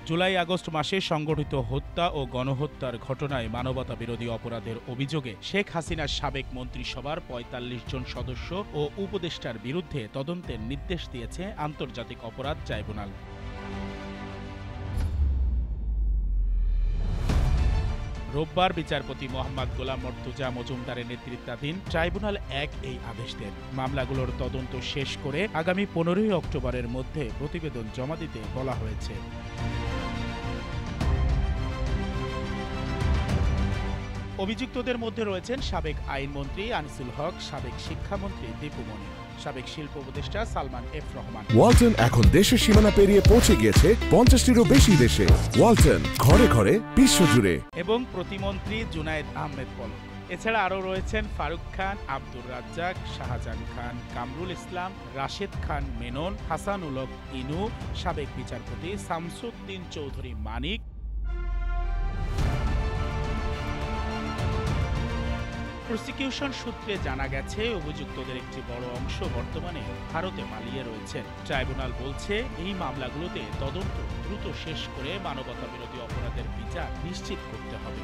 July August মাসে সংগঠিত হত্যা ও গণহত্যার ঘটনায় মানবতা বিরোধী অপরাধের অভিযোগে শেখ হাসিনার সাবেক মন্ত্রিসভার ৪৫ জন সদস্য ও উপদেষ্টার বিরুদ্ধে তদন্তের নির্দেশ দিয়েছে আন্তর্জাতিক অপরাধ ট্রাইব্যুনাল। রোববার বিচারপতি মোহাম্মদ গোলাম মর্তুজা মজুমদারের নেতৃত্বাধীন ট্রাইব্যুনাল ১ এই আদেশ দেন। মামলাগুলোর তদন্ত শেষ করে আগামী ১৫ই অক্টোবরের মধ্যে প্রতিবেদন জমা দিতে বলা হয়েছে। অভিযুক্তদের মধ্যে রয়েছেন সাবেক আইনমন্ত্রী আনিসুল হক, সাবেক শিক্ষামন্ত্রী দীপু মনি, সাবেক শিল্প উপদেষ্টা সালমান এফ রহমান। ওয়ালটন এখন দেশের সীমানা পেরিয়ে পৌঁছে গিয়েছে ৫০টিরও বেশি দেশে। ওয়ালটন, ঘরে ঘরে বিশ্বজুড়ে। এবং প্রতিমন্ত্রী জুনায়েদ আহমেদ পলক। এছাড়া আরও রয়েছেন ফারুক খান, আব্দুর রাজ্জাক, শাহজাহান খান, কামরুল ইসলাম, রাশেদ খান মেনন, হাসানুল হক ইনু, সাবেক বিচারপতি শামসুদ্দিন চৌধুরী মানিক। প্রসিকিউশন সূত্রে জানা গেছে, অভিযুক্তদের একটি বড় অংশ বর্তমানে ভারতে পালিয়ে রয়েছে। ট্রাইব্যুনাল বলছে, এই মামলাগুলোতে তদন্ত দ্রুত শেষ করে মানবতা বিরোধী অপরাধের বিচার নিশ্চিত করতে হবে।